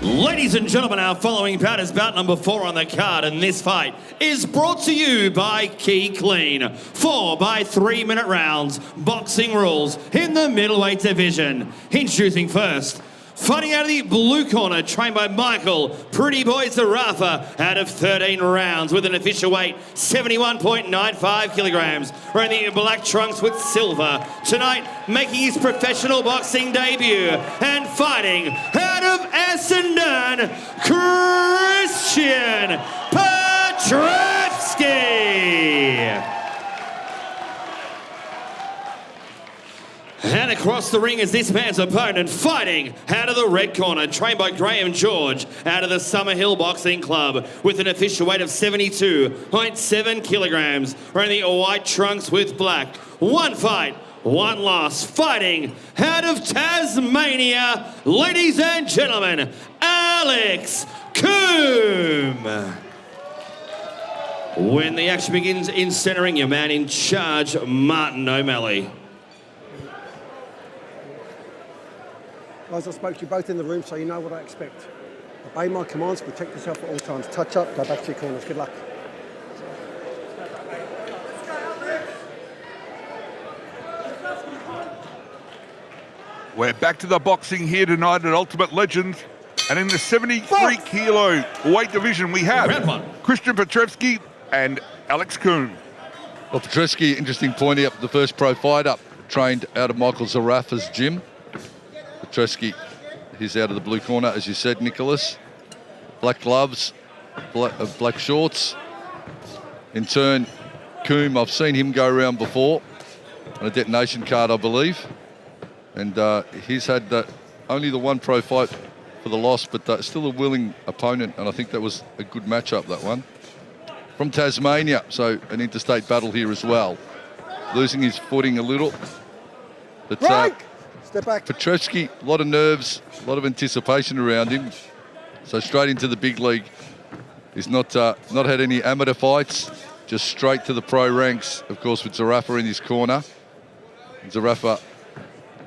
Ladies and gentlemen, our following bout is bout number 4 on the card, and this fight is brought to you by Key Clean. 4 by 3-minute rounds, boxing rules in the middleweight division. Introducing first, fighting out of the blue corner, trained by Michael Pretty Boy Zarafa, out of 13 rounds with an official weight 71.95 kilograms. Wearing the black trunks with silver. Tonight, making his professional boxing debut and fighting out of Essendon, Christian Petrevski. And across the ring is this man's opponent, fighting out of the red corner, trained by Graham George, out of the Summerhill Boxing Club, with an official weight of 72.7 kilograms, wearing the white trunks with black. One fight, one loss, fighting out of Tasmania, ladies and gentlemen, Alex Coombe. When the action begins in centering, your man in charge, Martin O'Malley. Guys, I spoke to you both in the room, so you know what I expect. Obey my commands, protect yourself at all times. Touch up, go back to your corners. Good luck. We're back to the boxing here tonight at Ultimate Legends. And in the 73 kilo weight division, we have Christian Petrevski and Alex Coombe. Well, Petrevski, interesting point out, the first pro fighter, trained out of Michael Zarafa's gym. Petrevski, he's out of the blue corner, as you said, Nicholas. Black gloves, black shorts. In turn, Coombe, I've seen him go around before on a detonation card, I believe. And he's had only the one pro fight for the loss, but still a willing opponent, and I think that was a good matchup, that one. From Tasmania, so an interstate battle here as well. Losing his footing a little. But step back. Petrevski, a lot of nerves, a lot of anticipation around him. So straight into the big league. He's not had any amateur fights, just straight to the pro ranks, of course, with Zarafa in his corner. And Zarafa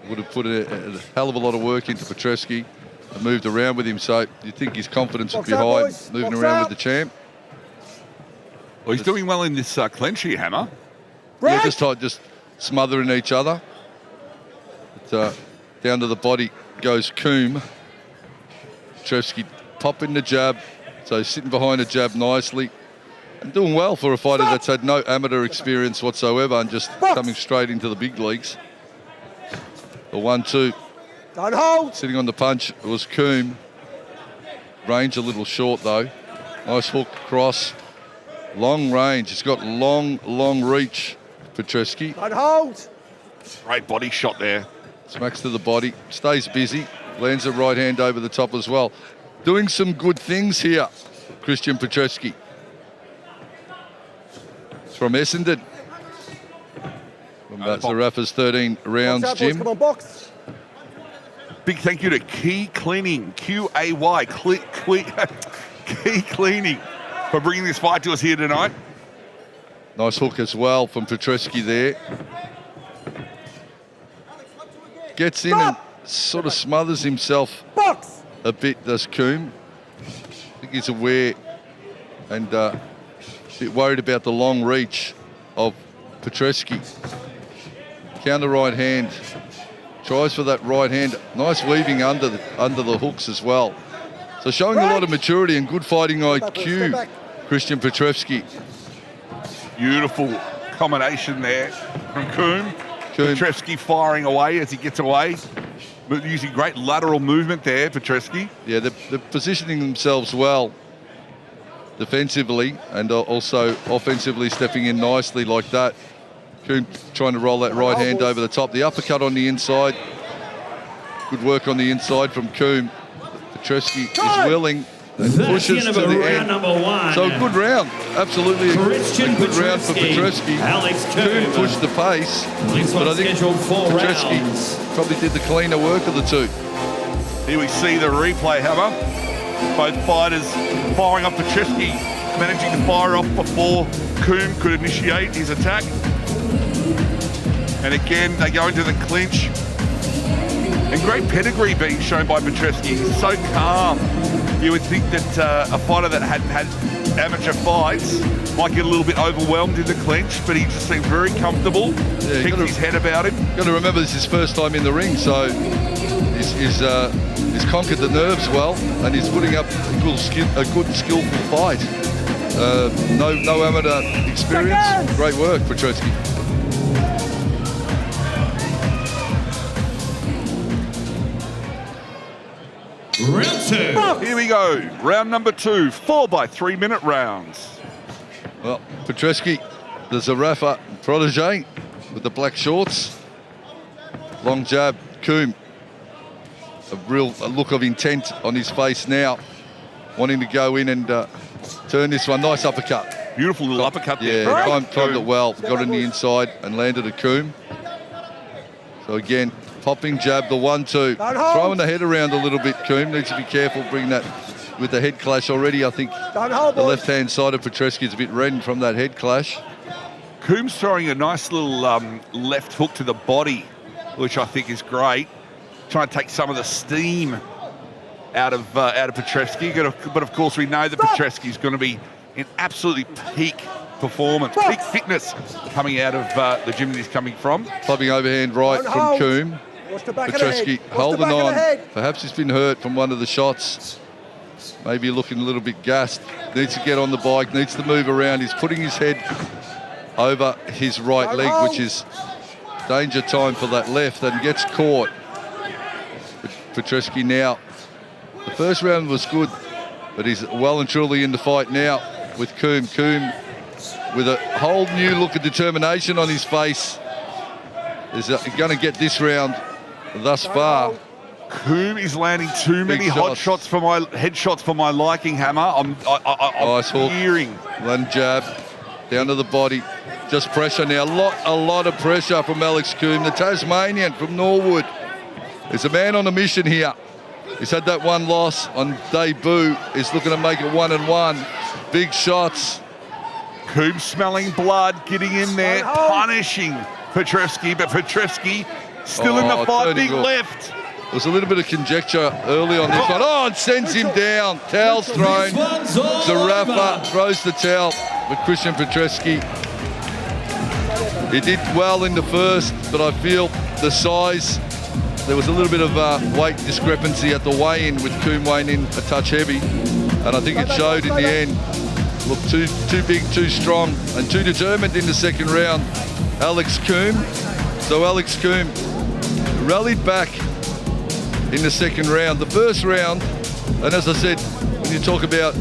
would have put a hell of a lot of work into Petrevski and moved around with him, so you'd think his confidence would be high, moving around with the champ. Well, he's doing well in this clinch here, Hammer. Yeah, just smothering each other. But, down to the body goes Coombe. Petrevski popping the jab, so sitting behind the jab nicely. And doing well for a fighter that's had no amateur experience whatsoever and just coming straight into the big leagues. The 1-2. Don't hold. Sitting on the punch was Coombe. Range a little short though. Nice hook cross. Long range. He's got long reach, Petrevski. Don't hold. Great body shot there. Smacks to the body. Stays busy. Lands a right hand over the top as well. Doing some good things here, Christian Petrevski. From Essendon. From Zarafa's 13 rounds, box out, Jim. boys. Come on, box. Big thank you to Key Cleaning, Q-A-Y, Key Cleaning, for bringing this fight to us here tonight. Nice hook as well from Petrevski there. Gets in and sort of smothers himself a bit, does Coombe. I think he's aware and a bit worried about the long reach of Petrevski. Counter right hand. Tries for that right hand. Nice weaving under the hooks as well. So showing a lot of maturity and good fighting IQ, Christian Petrevski. Beautiful combination there from Coombe. Petrevski firing away as he gets away. Using great lateral movement there, Petrevski. Yeah, they're positioning themselves well defensively and also offensively, stepping in nicely like that. Coombe trying to roll that right hand over the top. The uppercut on the inside. Good work on the inside from Coombe. Petrevski is willing and pushes to the end. So a good round. Absolutely a good round for Petrevski. Coombe pushed the pace, but I think Petrevski probably did the cleaner work of the two. Here we see the replay, Hammer. Both fighters firing up Petrevski, managing to fire off before Coombe could initiate his attack. And again, they go into the clinch. And great pedigree being shown by Petrevski. He's so calm. You would think that a fighter that hadn't had amateur fights might get a little bit overwhelmed in the clinch, but he just seemed very comfortable, keeps his head about him. Got to remember this is his first time in the ring, so he's conquered the nerves well, and he's putting up a good skillful fight. No amateur experience. Great work, Petrevski. Round 2. Here we go. Round number 2. 4 by 3 minute rounds. Well, Petrevski, the Zarafa protege with the black shorts. Long jab, Coombe. A look of intent on his face now, wanting to go in and turn this one. Nice uppercut. Beautiful little uppercut there. Yeah, timed it well. Got in the inside and landed a Coombe. So again, popping jab, the 1-2. Throwing the head around a little bit, Coombe. Needs to be careful, bring that with the head clash already. I think the left-hand side of Petrevski is a bit reddened from that head clash. Coombe's throwing a nice little left hook to the body, which I think is great. Trying to take some of the steam out of Petrevski. But of course, we know that Petrevski's going to be in absolutely peak performance, peak fitness coming out of the gym that he's coming from. Clubbing overhand right from Coombe. Petrevski holding on. Perhaps he's been hurt from one of the shots. Maybe looking a little bit gassed. Needs to get on the bike, needs to move around. He's putting his head over his right leg, which is danger time for that left, and gets caught. Petrevski now. The first round was good, but he's well and truly in the fight now with Coombe. Coombe with a whole new look of determination on his face. Is going to get this round thus far. Coombe is landing too many headshots for my liking, Hammer. I'm nice hook. Hearing. One jab down to the body. Just pressure now. A lot of pressure from Alex Coombe, the Tasmanian from Norwood. There's a man on a mission here. He's had that one loss on debut. He's looking to make it 1-1. Big shots. Coombe smelling blood, getting in there, punishing Petrevski, but Petrevski still in the fight, big left. There's a little bit of conjecture early on this one. Oh, and sends him down. Towel's thrown. Zarafa throws the towel, but Christian Petrevski, he did well in the first, but I feel the size, there was a little bit of weight discrepancy at the weigh-in with Coombe weighing in a touch heavy, and I think it showed in the end. Looked too big, too strong, and too determined in the second round, Alex Coombe. So Alex Coombe rallied back in the second round. The first round, and as I said, when you talk about,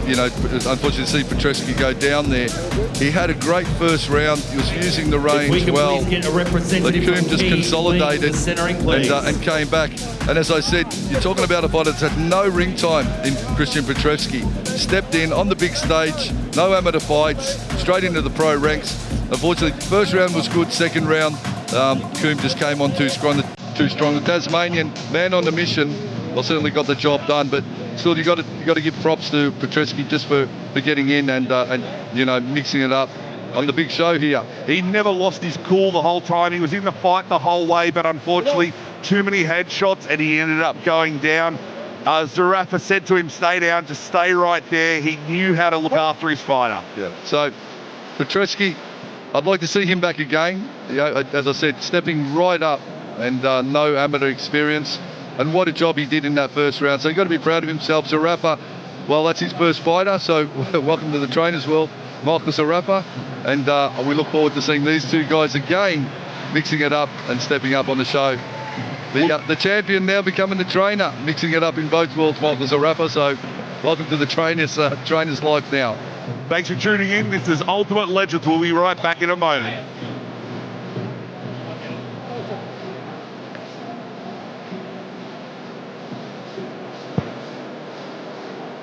unfortunately see Petrevski go down there, he had a great first round. He was using the range well. But Coombe just consolidated and came back. And as I said, you're talking about a fighter that's had no ring time in Christian Petrevski. Stepped in on the big stage, no amateur fights, straight into the pro ranks. Unfortunately, first round was good. Second round, Coombe just came on too strong. The Tasmanian man on the mission, well, certainly got the job done, but still you got to give props to Petrevski just for getting in and mixing it up on the big show here. He never lost his cool the whole time. He was in the fight the whole way, but unfortunately too many headshots and he ended up going down. Zarafa said to him, stay down, just stay right there. He knew how to look after his fighter. Yeah. So Petrevski, I'd like to see him back again. As I said, stepping right up and no amateur experience. And what a job he did in that first round. So you've got to be proud of himself. Zarafa, well, that's his first fighter. So welcome to the trainers world, Michael Zarafa. And we look forward to seeing these two guys again, mixing it up and stepping up on the show. The champion now becoming the trainer, mixing it up in both worlds, Michael Zarafa. So welcome to the trainers life now. Thanks for tuning in. This is Ultimate Legends. We'll be right back in a moment.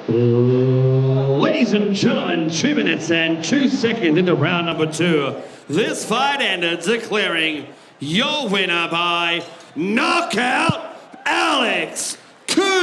Ladies and gentlemen, 2 minutes and 2 seconds into round number 2. This fight ended, declaring your winner by knockout, Alex Coombe.